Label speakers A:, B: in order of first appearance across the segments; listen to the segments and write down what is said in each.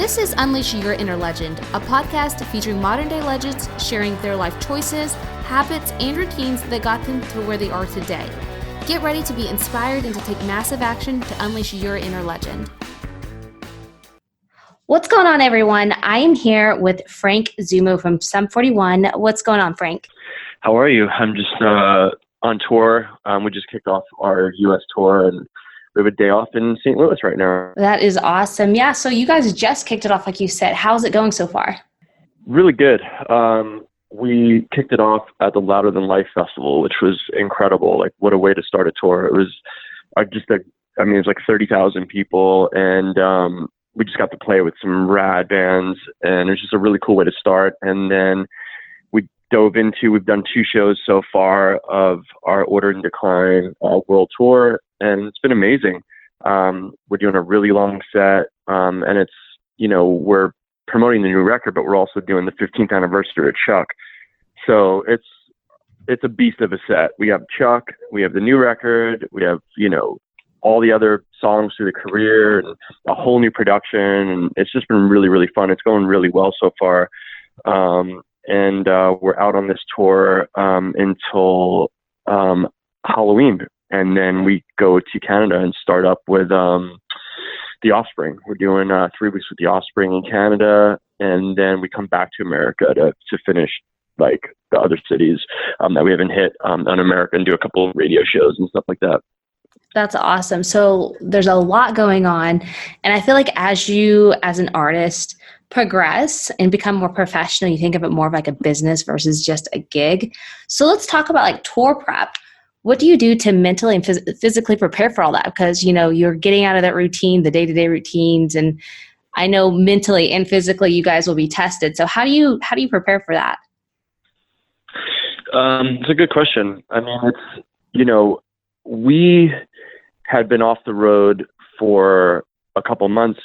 A: This is Unleash Your Inner Legend, a podcast featuring modern-day legends sharing their life choices, habits, and routines that got them to where they are today. Get ready to be inspired and to take massive action to unleash your inner legend. What's going on, everyone? I am here with Frank Zummo from Sum 41. What's going on, Frank?
B: How are you? I'm just on tour. We just kicked off our U.S. tour, and we have a day off in St. Louis right now.
A: That is awesome. Yeah, so you guys just kicked it off, like you said. How's it going so far?
B: Really good. We kicked it off at the Louder Than Life Festival, which was incredible. Like, what a way to start a tour. It was it was like 30,000 people, and we just got to play with some rad bands, and it was just a really cool way to start. And then we've done 2 shows so far of our Order and Decline world tour, and it's been amazing. We're doing a really long set, and it's, we're promoting the new record, but we're also doing the 15th anniversary of Chuck. So it's a beast of a set. We have Chuck, we have the new record, we have, all the other songs through the career, and a whole new production, and it's just been really, really fun. It's going really well so far. And we're out on this tour until Halloween, and then we go to Canada and start up with The Offspring. We're doing 3 weeks with The Offspring in Canada, and then we come back to America to finish like the other cities that we haven't hit in America, and do a couple of radio shows and stuff like that.
A: That's awesome. So there's a lot going on, and I feel like as you, as an artist, progress and become more professional, you think of it more of like a business versus just a gig. So let's talk about like tour prep. What do you do to mentally and physically prepare for all that? Because, you're getting out of that routine, the day-to-day routines, and I know mentally and physically you guys will be tested. So how do you prepare for that?
B: It's a good question. I mean, we had been off the road for a couple months,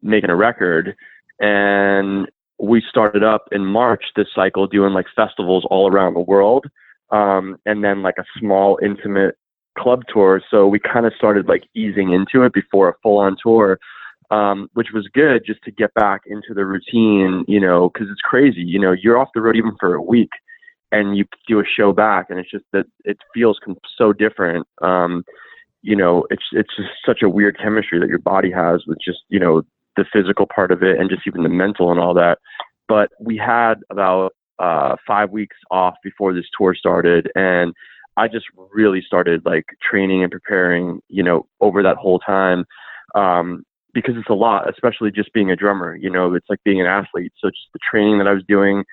B: making a record, and we started up in March this cycle doing like festivals all around the world, and then like a small intimate club tour. So we kind of started like easing into it before a full-on tour, which was good just to get back into the routine, because it's crazy. You're off the road even for a week, and you do a show back, and it's just that it feels so different. It's just such a weird chemistry that your body has with just, the physical part of it, and just even the mental and all that. But we had about 5 weeks off before this tour started, and I just really started like training and preparing, over that whole time, because it's a lot, especially just being a drummer. It's like being an athlete. So just the training that I was doing,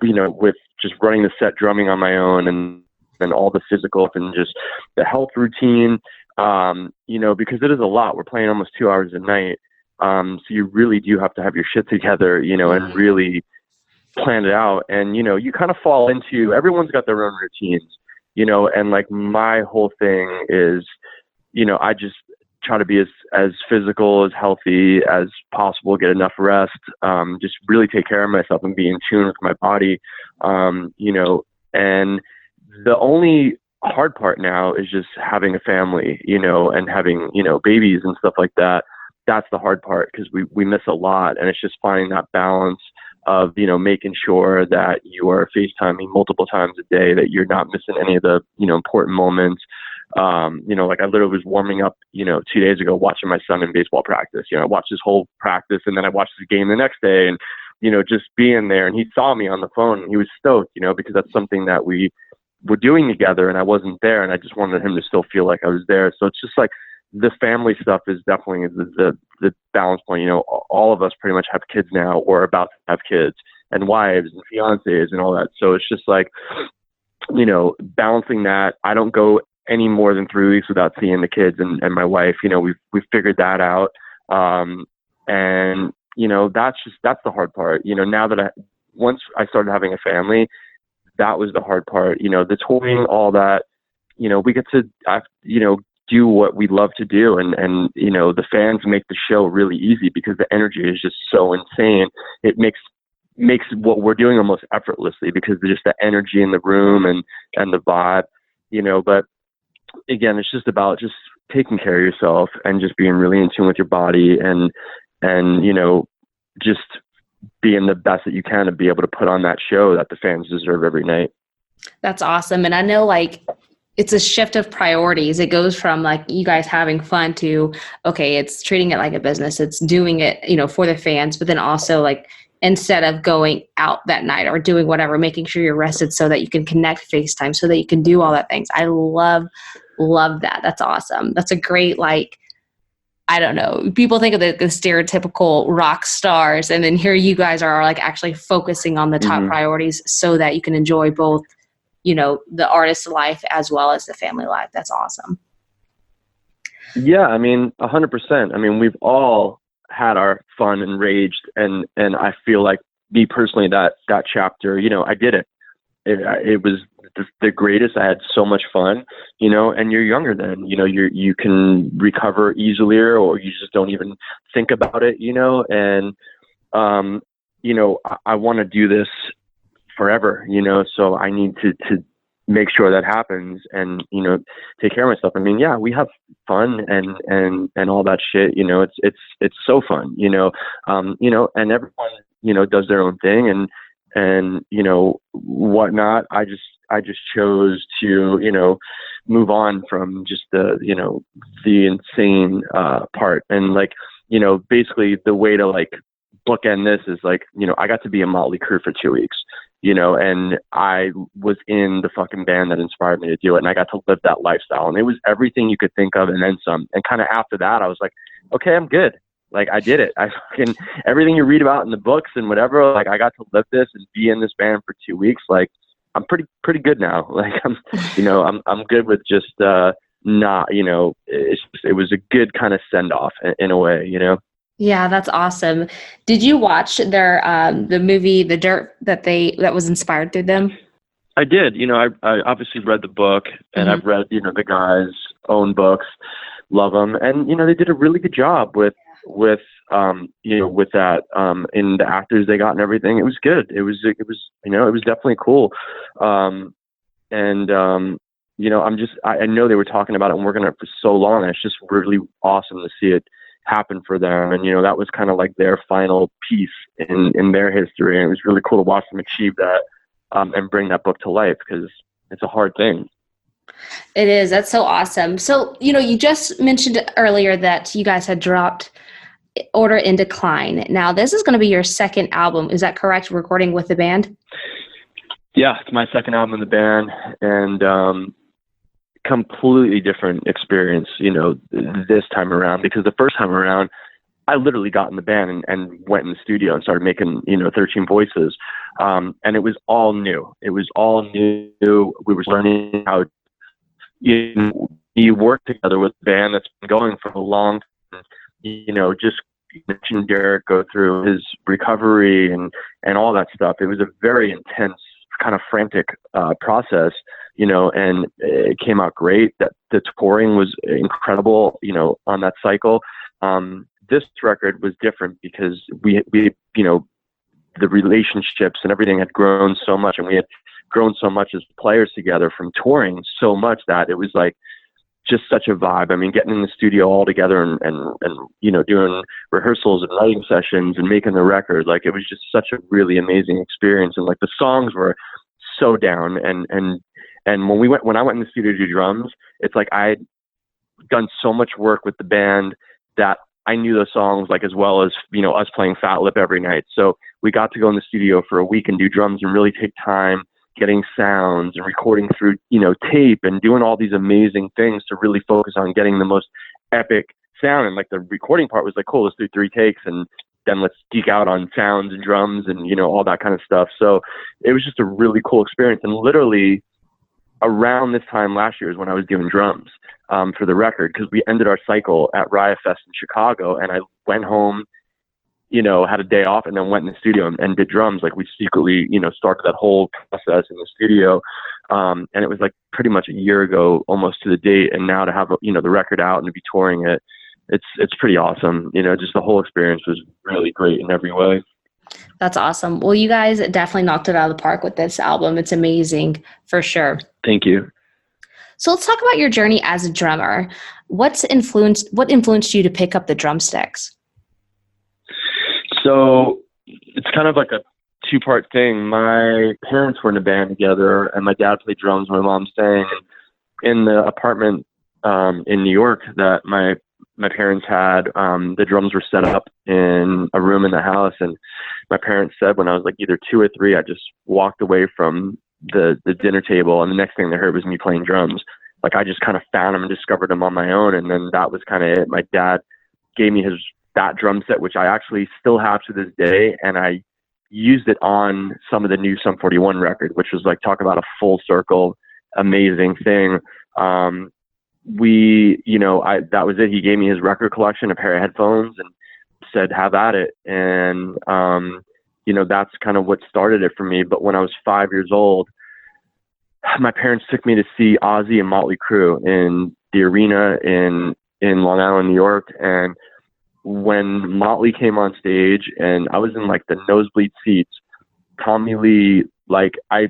B: with just running the set, drumming on my own, and all the physical and just the health routine, because it is a lot. We're playing almost 2 hours a night. So you really do have to have your shit together, and really plan it out. And, you kind of fall into, everyone's got their own routines, and like my whole thing is, I just try to be as physical, as healthy as possible, get enough rest, just really take care of myself and be in tune with my body. And the only hard part now is just having a family, and having, babies and stuff like that. That's the hard part, because we miss a lot, and it's just finding that balance of, making sure that you are FaceTiming multiple times a day, that you're not missing any of the, important moments. Like I literally was warming up, 2 days ago, watching my son in baseball practice. I watched his whole practice, and then I watched his game the next day, and, just being there, and he saw me on the phone, and he was stoked, because that's something that we were doing together, and I wasn't there, and I just wanted him to still feel like I was there. So it's just like the family stuff is definitely the balance point. All of us pretty much have kids now, or about to have kids, and wives and fiancés and all that. So it's just like, balancing that. I don't go any more than 3 weeks without seeing the kids and my wife. We've figured that out. And that's the hard part. Now that once I started having a family, that was the hard part. The touring, all that, we get to, do what we love to do. And the fans make the show really easy, because the energy is just so insane. It makes what we're doing almost effortlessly, because just the energy in the room and the vibe, but again, it's just about just taking care of yourself and just being really in tune with your body and just being the best that you can to be able to put on that show that the fans deserve every night.
A: That's awesome. And I know like it's a shift of priorities. It goes from like you guys having fun to, okay, it's treating it like a business. It's doing it, for the fans, but then also like instead of going out that night or doing whatever, making sure you're rested so that you can connect FaceTime, so that you can do all that things. I love that. That's awesome. That's a great, like, I don't know. People think of the stereotypical rock stars, and then here you guys are like actually focusing on the top priorities so that you can enjoy both, the artist life as well as the family life. That's awesome.
B: Yeah, I mean, 100%. I mean, we've all had our fun and raged, and I feel like me personally, that chapter, I did it. It was the greatest. I had so much fun, and you're younger then, you can recover easily, or you just don't even think about it, and, I want to do this forever, so I need to make sure that happens and, take care of myself. I mean, yeah, we have fun and all that shit, it's so fun, and everyone, does their own thing and whatnot. I just chose to, move on from just the insane, part. And like, basically the way to like bookend this is like, I got to be in Motley Crue for 2 weeks, and I was in the fucking band that inspired me to do it. And I got to live that lifestyle, and it was everything you could think of and then some. And kind of after that, I was like, okay, I'm good. Like I did it. I fucking, everything you read about in the books and whatever, like I got to live this and be in this band for 2 weeks. Like I'm pretty good now. Like I'm good with just, not, it was a good kind of send off in a way,
A: Yeah, that's awesome. Did you watch their the movie The Dirt that was inspired through them?
B: I did. I obviously read the book, and I've read, the guys' own books, love them. And, they did a really good job with that, in the actors they got and everything. It was good. It was definitely cool. I know they were talking about it and working on it for so long. And it's just really awesome to see it happen for them. And, that was kind of like their final piece in their history. And it was really cool to watch them achieve that, and bring that book to life, because it's a hard thing.
A: It is. That's so awesome. So, you just mentioned earlier that you guys had dropped Order in Decline. Now, this is going to be your second album. Is that correct? Recording with the band?
B: Yeah, it's my second album in the band, and completely different experience, this time around, because the first time around, I literally got in the band and went in the studio and started making, 13 voices. And it was all new. It was all new. We were learning how you work together with a band that's been going for a long time, just mentioned Derek go through his recovery and all that stuff. It was a very intense, kind of frantic process, and it came out great. That the touring was incredible, on that cycle. This record was different because we the relationships and everything had grown so much, and we had grown so much as players together from touring so much that it was like just such a vibe. I mean, getting in the studio all together and doing rehearsals and writing sessions and making the record, like it was just such a really amazing experience. And like the songs were so down. And when I went in the studio to do drums, it's like I'd done so much work with the band that I knew those songs like as well as, us playing Fat Lip every night. So we got to go in the studio for a week and do drums and really take time getting sounds and recording through, tape and doing all these amazing things to really focus on getting the most epic sound. And like the recording part was like, cool, let's do 3 takes and then let's geek out on sounds and drums and, all that kind of stuff. So it was just a really cool experience. And literally around this time last year is when I was doing drums, for the record, because we ended our cycle at Riot Fest in Chicago, and I went home, had a day off, and then went in the studio and did drums. Like we secretly, started that whole process in the studio. And it was like pretty much a year ago, almost to the date. And now to have, the record out and to be touring it, it's pretty awesome. Just the whole experience was really great in every way.
A: That's awesome. Well, you guys definitely knocked it out of the park with this album. It's amazing for sure.
B: Thank you.
A: So let's talk about your journey as a drummer. What influenced you to pick up the drumsticks?
B: So it's kind of like a two-part thing. My parents were in a band together, and my dad played drums, my mom sang. In the apartment in New York that my parents had, the drums were set up in a room in the house, and my parents said when I was like either 2 or 3, I just walked away from the dinner table, and the next thing they heard was me playing drums. Like I just kind of found them and discovered them on my own, and then that was kind of it. My dad gave me that drum set, which I actually still have to this day, and I used it on some of the new Sum 41 record, which was like, talk about a full circle, amazing thing. That was it. He gave me his record collection, a pair of headphones, and said, have at it. And, that's kind of what started it for me. But when I was 5 years old, my parents took me to see Ozzy and Motley Crue in the arena in Long Island, New York. And when Motley came on stage and I was in like the nosebleed seats, Tommy Lee, like I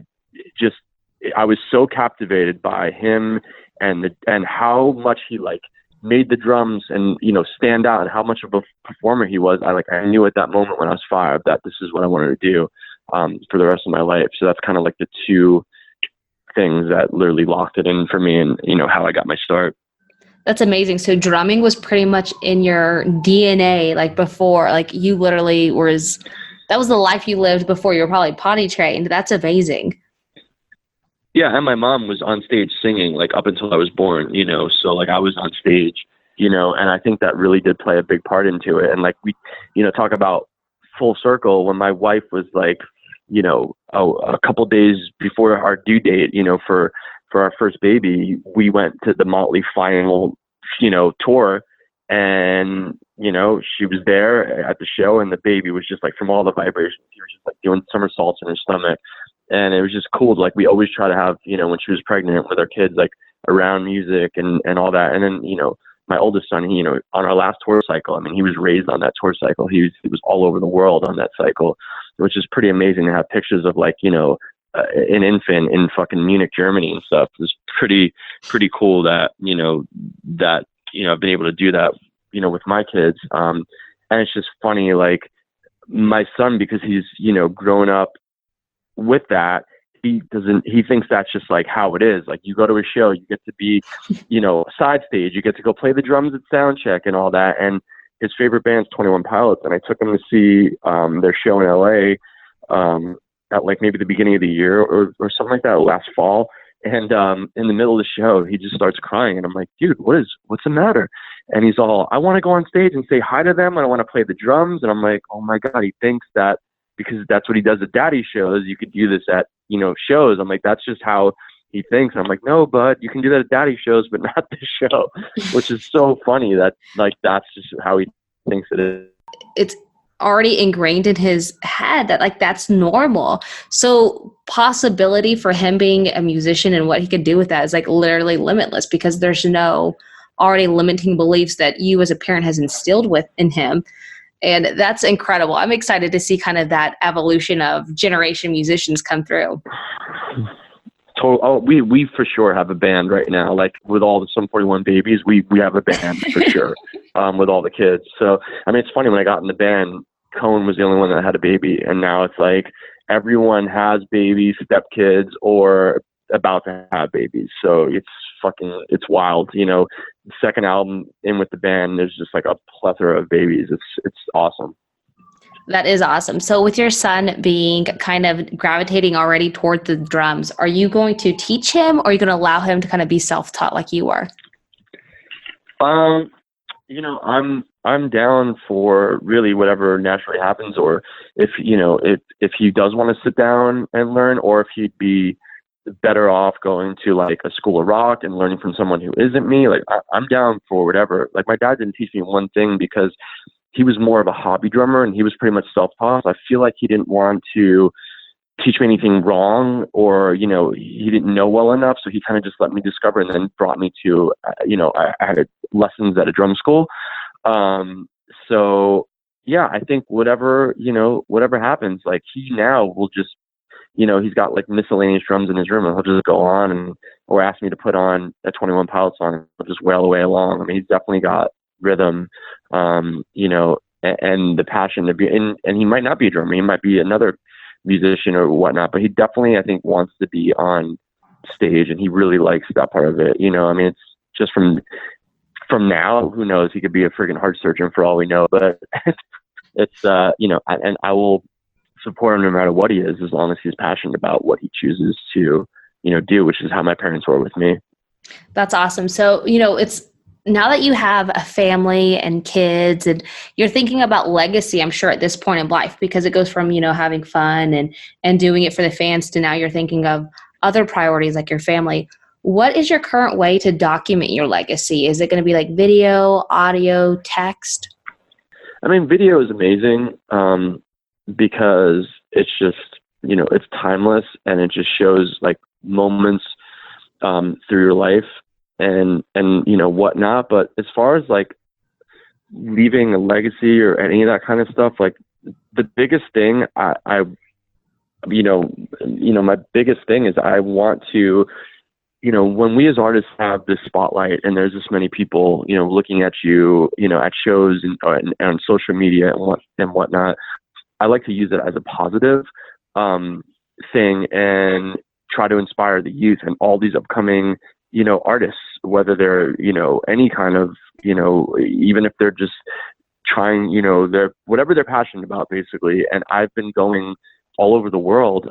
B: was so captivated by him and how much he like made the drums and, stand out, and how much of a performer he was. I knew at that moment when I was 5 that this is what I wanted to do for the rest of my life. So that's kind of like the two things that literally locked it in for me, and, how I got my start.
A: That's amazing. So drumming was pretty much in your DNA, like before, like you literally that was the life you lived before you were probably potty trained. That's amazing.
B: Yeah, and my mom was on stage singing like up until I was born, so like I was on stage, and I think that really did play a big part into it. And like we, talk about full circle, when my wife was like, a couple days before our due date, for our first baby, we went to the Motley final, tour, and, she was there at the show, and the baby was just like, from all the vibrations, she was just like doing somersaults in her stomach. And it was just cool. Like we always try to have, when she was pregnant with our kids, like around music and all that. And then, my oldest son, he, on our last tour cycle, I mean, he was raised on that tour cycle. He was all over the world on that cycle, which is pretty amazing to have pictures of like, an infant in fucking Munich, Germany and stuff. It was pretty cool that, I've been able to do that, with my kids. And it's just funny, like my son, because he's, grown up with that, he thinks that's just like how it is. Like you go to a show, you get to be, side stage, you get to go play the drums at sound check and all that. And his favorite band's 21 Pilots. And I took him to see their show in LA at like maybe the beginning of the year or something like that, last fall. And in the middle of the show, he just starts crying. And I'm like, dude, what's the matter? And he's all, I want to go on stage and say hi to them, and I want to play the drums. And I'm like, oh my God, he thinks that because that's what he does at daddy shows, you could do this at, shows. I'm like, that's just how he thinks. And I'm like, no, bud, you can do that at daddy shows, but not this show, which is so funny that like, that's just how he thinks it is.
A: It's already ingrained in his head that like, that's normal. So possibility for him being a musician and what he could do with that is like literally limitless, because there's no already limiting beliefs that you as a parent has instilled in him. And that's incredible. I'm excited to see kind of that evolution of generation musicians come through.
B: Oh, we for sure have a band right now. Like with all the Sum 41 babies, we have a band for sure with all the kids. So, I mean, it's funny, when I got in the band, Cone was the only one that had a baby. And now it's like everyone has babies, stepkids, or about to have babies. So it's wild. The second album in with the band, there's just like a plethora of babies. It's awesome.
A: That is awesome. So with your son being kind of gravitating already toward the drums, are you going to teach him, or are you going to allow him to kind of be self-taught like you are? I'm down for really whatever naturally happens, or if he does want to sit down and learn, or if he'd be better off going to like a school of rock and learning from someone who isn't me. Like I'm down for whatever. Like my dad didn't teach me one thing because he was more of a hobby drummer and he was pretty much self-taught. I feel like he didn't want to teach me anything wrong, or, he didn't know well enough. So he kind of just let me discover, and then brought me to, I had lessons at a drum school. So yeah, I think whatever happens, like he now will just, he's got like miscellaneous drums in his room, and he'll just go on or ask me to put on a 21 Pilots song, and he'll just wail away along. I mean, he's definitely got rhythm,
B: and the passion to be, and he might not be a drummer, he might be another musician or whatnot, but he definitely, I think, wants to be on stage, and he really likes that part of it. I mean, it's just from now, who knows, he could be a freaking heart surgeon for all we know, but it's, and I will support him no matter what he is, as long as he's passionate about what he chooses to, do, which is how my parents were with me.
A: That's awesome. So, it's now that you have a family and kids and you're thinking about legacy, I'm sure at this point in life, because it goes from, having fun and doing it for the fans to now you're thinking of other priorities like your family. What is your current way to document your legacy? Is it going to be like video, audio, text?
B: I mean, video is amazing because it's just, it's timeless, and it just shows like moments through your life and whatnot. But as far as like leaving a legacy or any of that kind of stuff, like the biggest thing my biggest thing is I want to, when we as artists have this spotlight and there's this many people, looking at you, at shows and on social media and whatnot, I like to use it as a positive thing and try to inspire the youth and all these upcoming, artists, whether they're, any kind of, even if they're just trying, they're whatever they're passionate about, basically. And I've been going all over the world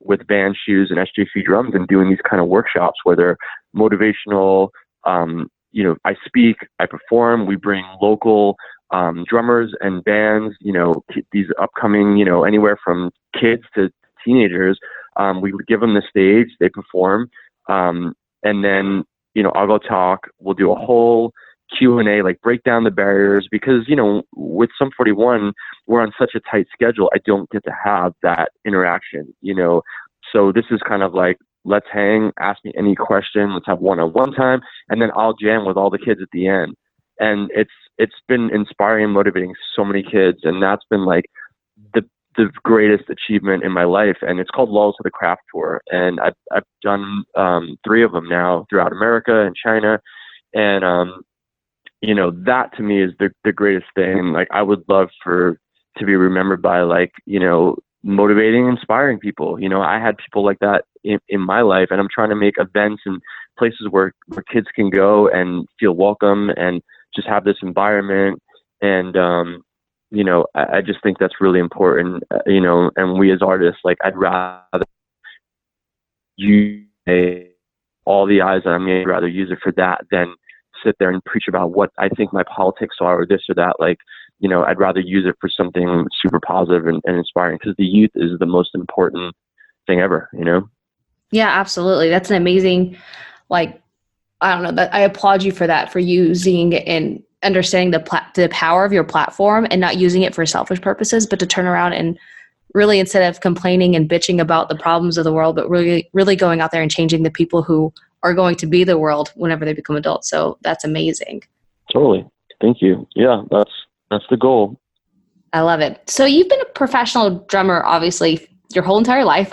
B: with band shoes and SJC drums and doing these kind of workshops where they're motivational. I speak, I perform, we bring local drummers and bands, these upcoming, anywhere from kids to teenagers. We would give them the stage, they perform, and then, I'll go talk, we'll do a whole Q&A, like break down the barriers, because, with Sum 41, we're on such a tight schedule. I don't get to have that interaction, so this is kind of like, let's hang, ask me any question, let's have one-on-one time, and then I'll jam with all the kids at the end. And it's been inspiring and motivating so many kids, and that's been like the greatest achievement in my life. And it's called Lulls to the Craft Tour, and I've done 3 of them now throughout America and China, and that to me is the greatest thing. Like, I would love to be remembered by, like, motivating, inspiring people. I had people like that in my life, and I'm trying to make events and places where kids can go and feel welcome and just have this environment. And I just think that's really important. And we as artists, like, I'd rather use all the eyes on me, I'd rather use it for that than sit there and preach about what I think my politics are or this or that. Like, I'd rather use it for something super positive and inspiring, because the youth is the most important thing ever,
A: Yeah, absolutely. That's an amazing, I don't know, that I applaud you for that, for using and understanding the power of your platform and not using it for selfish purposes, but to turn around and really, instead of complaining and bitching about the problems of the world, but really, really going out there and changing the people who are going to be the world whenever they become adults. So that's amazing.
B: Totally. Thank you. Yeah, that's the goal.
A: I love it. So you've been a professional drummer, obviously, your whole entire life.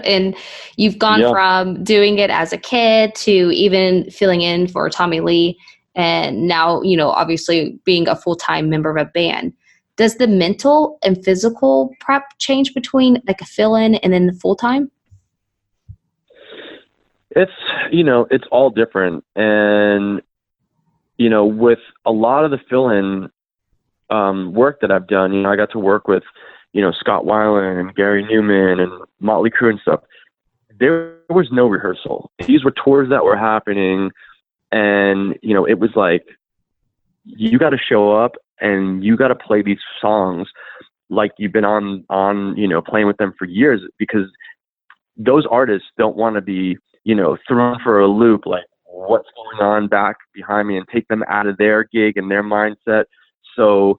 A: And you've gone from doing it as a kid to even filling in for Tommy Lee. And now, obviously being a full-time member of a band. Does the mental and physical prep change between like a fill-in and then the full-time?
B: It's, it's all different. And, with a lot of the fill-in work that I've done, I got to work with, Scott Weiland and Gary Newman and Motley Crue and stuff. There was no rehearsal. These were tours that were happening. And, it was like, you got to show up and you got to play these songs like you've been on, playing with them for years, because those artists don't want to be, thrown for a loop, like what's going on back behind me, and take them out of their gig and their mindset. So,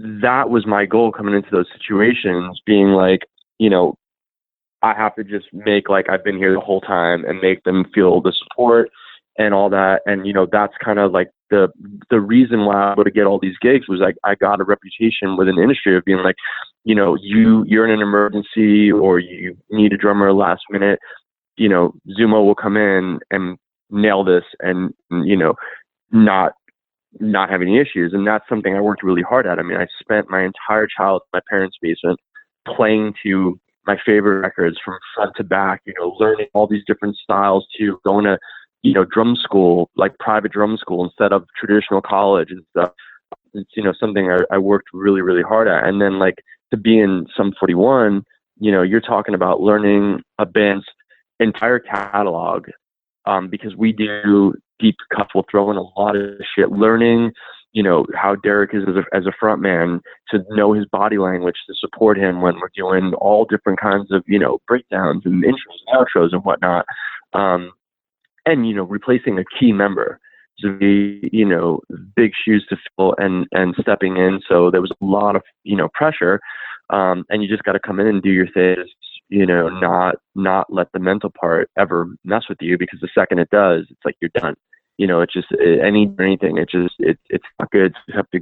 B: that was my goal coming into those situations, being like, I have to just make like I've been here the whole time and make them feel the support and all that. And, that's kind of like the reason why I was able to get all these gigs, was like, I got a reputation within the industry of being like, you're in an emergency or you need a drummer last minute, Zummo will come in and nail this and, not not have any issues. And that's something I worked really hard at. I mean, I spent my entire childhood in my parents' basement playing to my favorite records from front to back, learning all these different styles too, going to, drum school, like private drum school instead of traditional college and stuff. It's, something I worked really, really hard at. And then like to be in Sum 41, you're talking about learning a band's entire catalog, because we do deep cuts. We'll throw in a lot of shit, learning, how Derek is as a front man, to know his body language, to support him when we're doing all different kinds of, breakdowns and intros and outros and whatnot. And, replacing a key member. So big shoes to fill and stepping in. So there was a lot of, pressure. And you just got to come in and do your thing, not let the mental part ever mess with you, because the second it does, it's like you're done. It's just anything. It's not good. You have to,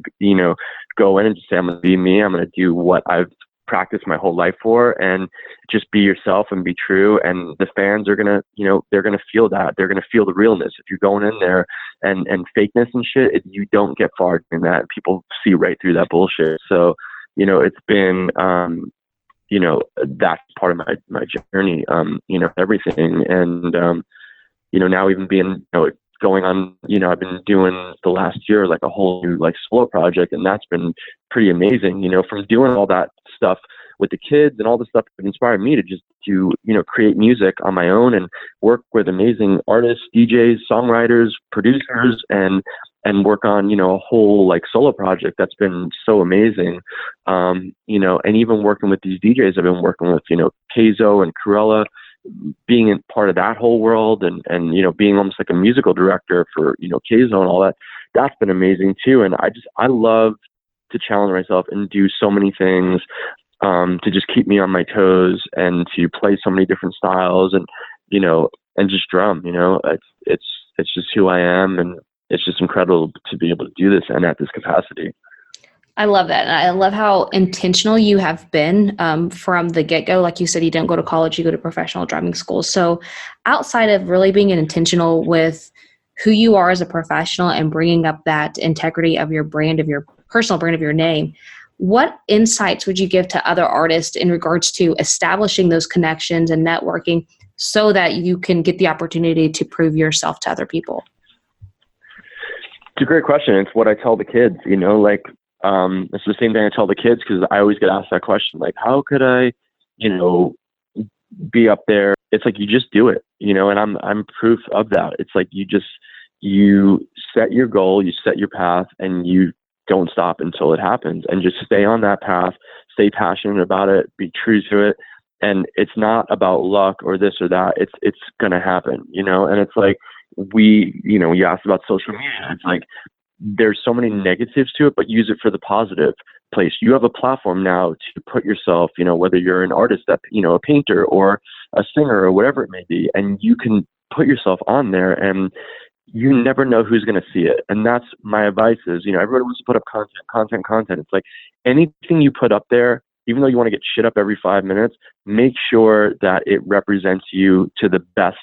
B: go in and just say, I'm going to be me. I'm going to do what I've practiced my whole life for, and just be yourself and be true. And the fans are going to, they're going to feel that. They're going to feel the realness. If you're going in there and fakeness and shit, you don't get far in that. People see right through that bullshit. So, it's been, that's part of my journey, everything. And, now even being, going on, I've been doing the last year, like a whole new like solo project, and that's been pretty amazing, from doing all that stuff with the kids and all the stuff that inspired me to just do, create music on my own and work with amazing artists, DJs, songwriters, producers, and work on, a whole like solo project that's been so amazing. And even working with these DJs I've been working with, Keizo and Cruella, being in part of that whole world and being almost like a musical director for, Keizo and all that, that's been amazing too. And I love to challenge myself and do so many things, to just keep me on my toes and to play so many different styles and, and just drum, it's just who I am. And it's just incredible to be able to do this and at this capacity.
A: I love that. And I love how intentional you have been, from the get-go. Like you said, you don't go to college, you go to professional drumming school. So outside of really being intentional with who you are as a professional and bringing up that integrity of your brand, of your personal brand, of your name, what insights would you give to other artists in regards to establishing those connections and networking so that you can get the opportunity to prove yourself to other people?
B: It's a great question. It's what I tell the kids, it's the same thing I tell the kids, because I always get asked that question, like, how could I, be up there? It's like, you just do it, and I'm proof of that. It's like, you set your goal, you set your path, and you don't stop until it happens, and just stay on that path, stay passionate about it, be true to it. And it's not about luck or this or that. It's going to happen, and it's like, you asked about social media. It's like, there's so many negatives to it, but use it for the positive place. You have a platform now to put yourself, whether you're an artist, that, a painter or a singer or whatever it may be, and you can put yourself on there, and you never know who's going to see it. And that's my advice is, everybody wants to put up content. It's like, anything you put up there, even though you want to get shit up every 5 minutes, make sure that it represents you to the best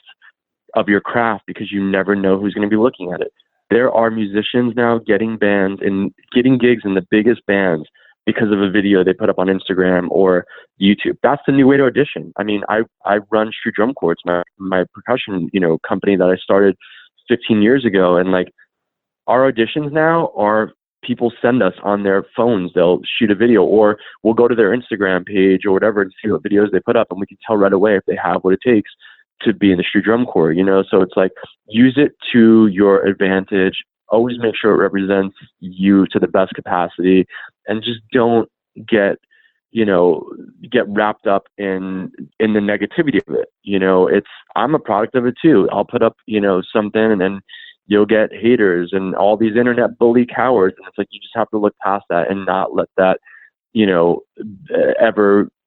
B: of your craft, because you never know who's going to be looking at it. There are musicians now getting bands and getting gigs in the biggest bands because of a video they put up on Instagram or YouTube. That's the new way to audition. I mean, I run Street Drum Courts, my percussion, company that I started 15 years ago. And like, our auditions now are, people send us on their phones. They'll shoot a video, or we'll go to their Instagram page or whatever and see what videos they put up, and we can tell right away if they have what it takes to be in the Street Drum Corps, So it's like, use it to your advantage. Always make sure it represents you to the best capacity, and just don't get wrapped up in the negativity of it. I'm a product of it too. I'll put up, something, and then you'll get haters and all these internet bully cowards. And it's like, you just have to look past that and not let that,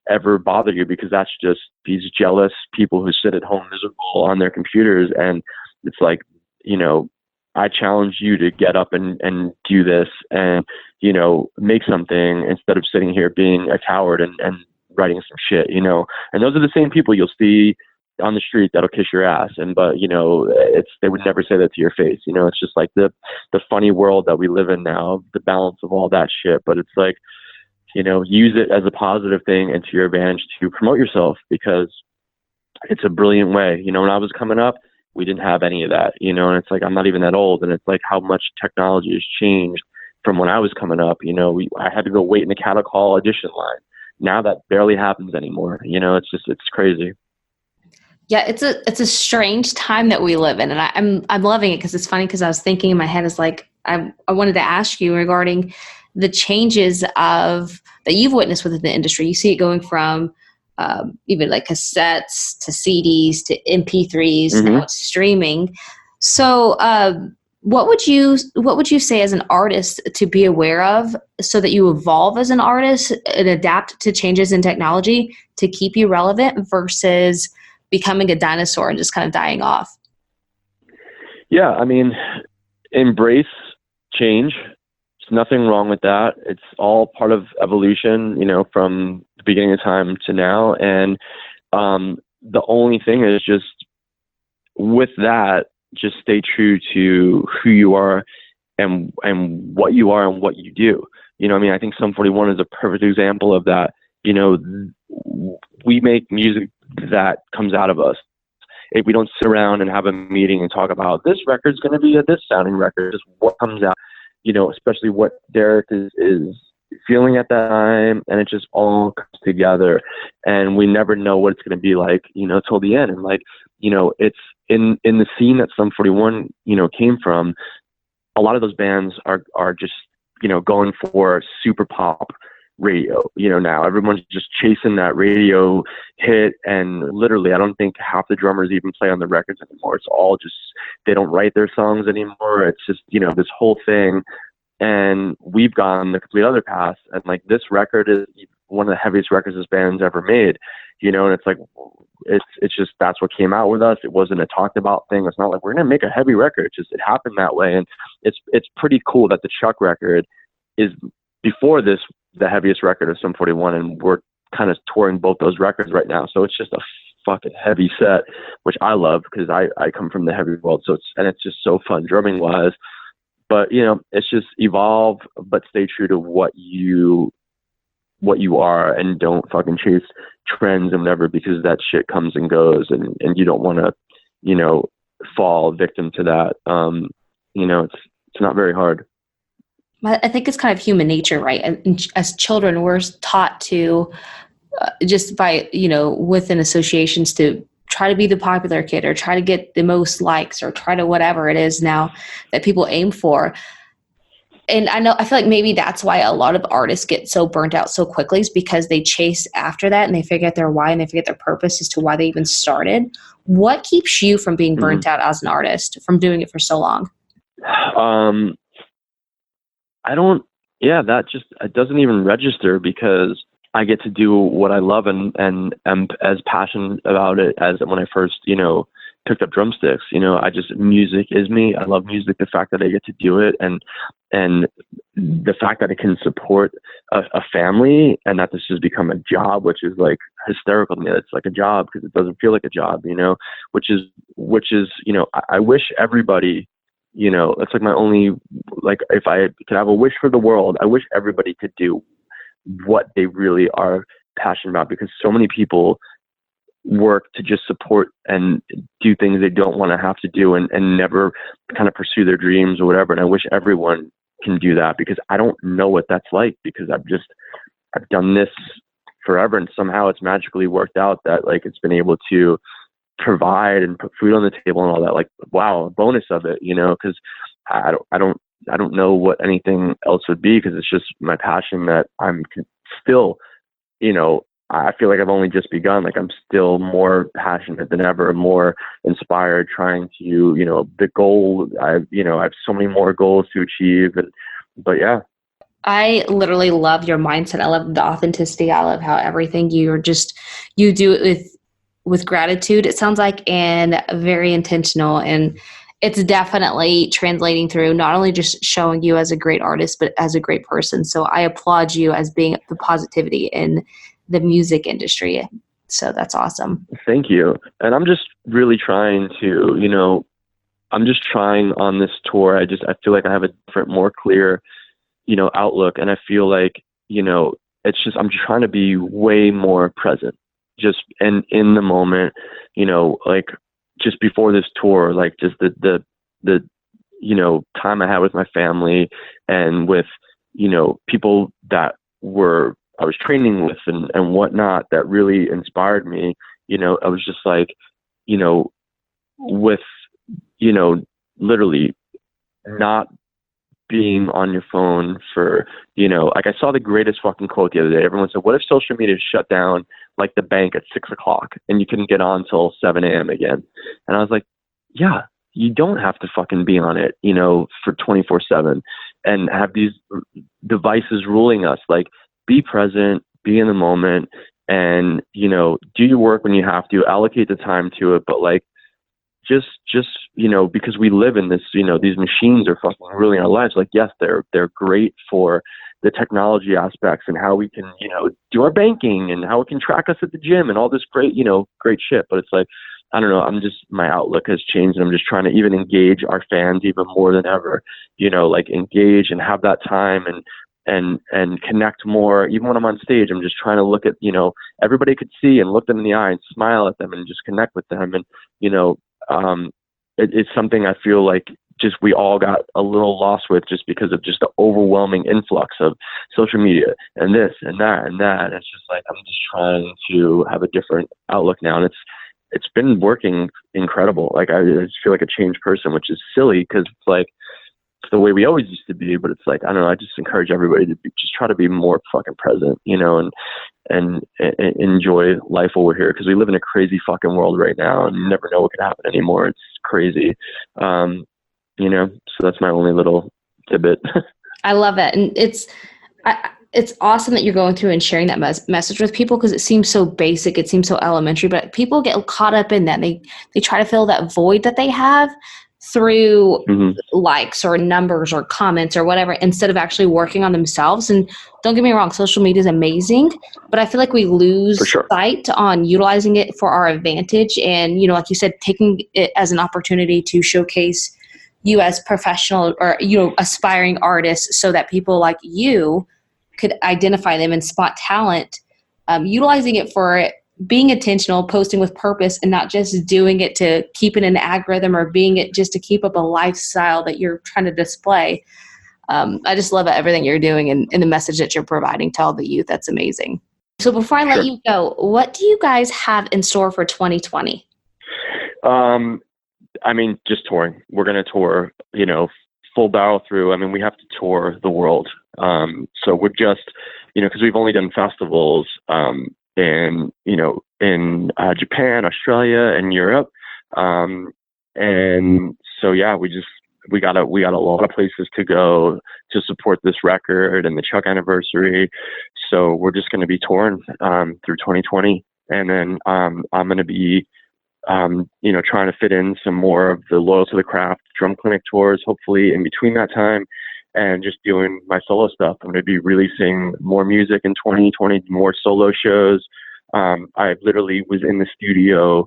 B: ever bother you, because that's just these jealous people who sit at home miserable on their computers. And it's like, I challenge you to get up and do this and, make something, instead of sitting here being a coward and writing some shit, and those are the same people you'll see on the street that'll kiss your ass, but they would never say that to your face. It's just like the funny world that we live in now, the balance of all that shit. But it's like, use it as a positive thing and to your advantage to promote yourself, because it's a brilliant way. When I was coming up, we didn't have any of that, and it's like, I'm not even that old, and it's like how much technology has changed from when I was coming up. I had to go wait in the cattle call audition line. Now that barely happens anymore. It's crazy.
A: Yeah, it's a strange time that we live in, and I'm loving it, because it's funny, because I was thinking in my head, is like, I wanted to ask you regarding the changes that you've witnessed within the industry. You see it going from even like cassettes to CDs to MP3s.
B: Mm-hmm.
A: Now it's streaming. So what would you say as an artist to be aware of, so that you evolve as an artist and adapt to changes in technology to keep you relevant, versus becoming a dinosaur and just kind of dying off?
B: Yeah, I mean, embrace change. There's nothing wrong with that. It's all part of evolution, from the beginning of time to now. And the only thing is, just with that, just stay true to who you are and what you are and what you do. I think Sum 41 is a perfect example of that. We make music that comes out of us. If we don't sit around and have a meeting and talk about this record's going to be this sounding record, just what comes out, especially what Derek is feeling at that time, and it just all comes together, and we never know what it's going to be like, till the end. And like, it's in the scene that Sum 41, came from. A lot of those bands are just, going for super pop radio. Now everyone's just chasing that radio hit, and literally I don't think half the drummers even play on the records anymore. It's all just, they don't write their songs anymore. It's just, this whole thing. And we've gone the complete other path, and like, this record is one of the heaviest records this band's ever made, and it's like, it's just, that's what came out with us. It wasn't a talked about thing. It's not like we're going to make a heavy record. It happened that way. And it's pretty cool that the Chuck record is, before this, the heaviest record of Sum 41, and we're kind of touring both those records right now. So it's just a fucking heavy set, which I love, because I come from the heavy world. So it's just so fun drumming wise. But it's just evolve, but stay true to what you are, and don't fucking chase trends and whatever, because that shit comes and goes, and you don't want to fall victim to that. It's not very hard.
A: I think it's kind of human nature, right? And as children, we're taught to just by, within associations, to try to be the popular kid, or try to get the most likes, or try to whatever it is now that people aim for. And I feel like maybe that's why a lot of artists get so burnt out so quickly, is because they chase after that, and they forget their why, and they forget their purpose as to why they even started. What keeps you from being burnt out as an artist, from doing it for so long? That just, it doesn't even register, because I get to do what I love, and am as passionate about it as when I first, picked up drumsticks. Music is me. I love music. The fact that I get to do it, and the fact that it can support a family, and that this has become a job, which is like hysterical to me. It's like a job, because it doesn't feel like a job, which is, I wish everybody, that's like my only, like, if I could have a wish for the world, I wish everybody could do what they really are passionate about, because so many people work to just support and do things they don't want to have to do, and never kind of pursue their dreams or whatever. And I wish everyone can do that, because I don't know what that's like, because I've done this forever, and somehow it's magically worked out that, like, it's been able to provide and put food on the table and all that. Like, wow, a bonus of it, because I don't know what anything else would be, because it's just my passion that I'm still, I feel like I've only just begun. Like, I'm still more passionate than ever, more inspired, trying to, the goal, I have so many more goals to achieve. But yeah. I literally love your mindset. I love the authenticity. I love how everything you do it with gratitude, it sounds like, and very intentional. And it's definitely translating through, not only just showing you as a great artist, but as a great person. So I applaud you as being the positivity in the music industry. So that's awesome.
B: Thank you. And I'm just really trying to, I'm just trying on this tour. I feel like I have a different, more clear, outlook. And I feel like, it's just, I'm trying to be way more present, just and in the moment, like just before this tour, like just the time I had with my family and with, people that I was training with and whatnot that really inspired me. I was just like, with, literally not being on your phone for, like I saw the greatest fucking quote the other day. Everyone said, what if social media shut down like the bank at 6:00 and you couldn't get on till 7 a.m. again? And I was like, yeah, you don't have to fucking be on it, for 24/7 and have these devices ruling us. Like, be present, be in the moment, and, do your work when you have to, allocate the time to it. But like, just, because we live in this, these machines are fucking ruling our lives. Like, yes, they're great for the technology aspects and how we can, do our banking and how it can track us at the gym and all this great, great shit. But it's like, I don't know, my outlook has changed, and I'm just trying to even engage our fans even more than ever, like engage and have that time and connect more. Even when I'm on stage, I'm just trying to look at, everybody could see and look them in the eye and smile at them and just connect with them. And, it's something I feel like just we all got a little lost with just because of just the overwhelming influx of social media and this and that and that. It's just like, I'm just trying to have a different outlook now. And it's been working incredible. Like, I just feel like a changed person, which is silly because it's like, it's the way we always used to be, but it's like, I don't know, I just encourage everybody to just try to be more fucking present, and enjoy life while we're here, because we live in a crazy fucking world right now and you never know what could happen anymore. It's crazy. So that's my only little tidbit.
A: I love it. And it's awesome that you're going through and sharing that message with people, because it seems so basic. It seems so elementary, but people get caught up in that. They try to fill that void that they have through likes or numbers or comments or whatever, instead of actually working on themselves. And don't get me wrong, social media is amazing, but I feel like we lose sight on utilizing it for our advantage. And, like you said, taking it as an opportunity to showcase you as professional or, aspiring artists, so that people like you could identify them and spot talent, utilizing it for being intentional, posting with purpose, and not just doing it to keep in an algorithm or being it just to keep up a lifestyle that you're trying to display. I just love everything you're doing and the message that you're providing to all the youth. That's amazing. So before I let you go, what do you guys have in store for 2020?
B: Just touring. We're going to tour, full barrel through. We have to tour the world. So we're just, because we've only done festivals, in Japan, Australia, and Europe. And so, yeah, we got a lot of places to go to support this record and the Chuck anniversary. So we're just going to be touring, through 2020. And then, I'm going to be, trying to fit in some more of the Loyal to the Craft drum clinic tours, hopefully in between that time, and just doing my solo stuff. I'm going to be releasing more music in 2020, more solo shows. I literally was in the studio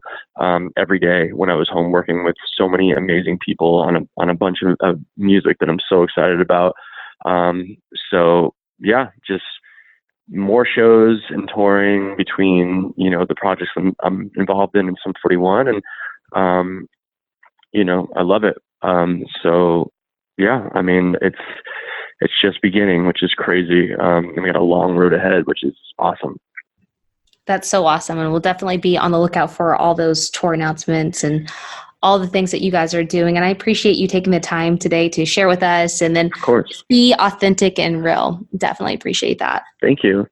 B: every day when I was home, working with so many amazing people on a bunch of music that I'm so excited about. So yeah, just more shows and touring between, the projects I'm involved in Sum 41, and I love it. So yeah, it's just beginning, which is crazy. And we got a long road ahead, which is awesome.
A: That's so awesome. And we'll definitely be on the lookout for all those tour announcements and all the things that you guys are doing. And I appreciate you taking the time today to share with us, and then
B: of course,
A: be authentic and real. Definitely appreciate that.
B: Thank you.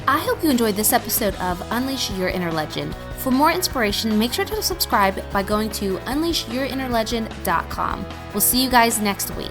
C: I hope you enjoyed this episode of Unleash Your Inner Legend. For more inspiration, make sure to subscribe by going to unleashyourinnerlegend.com. We'll see you guys next week.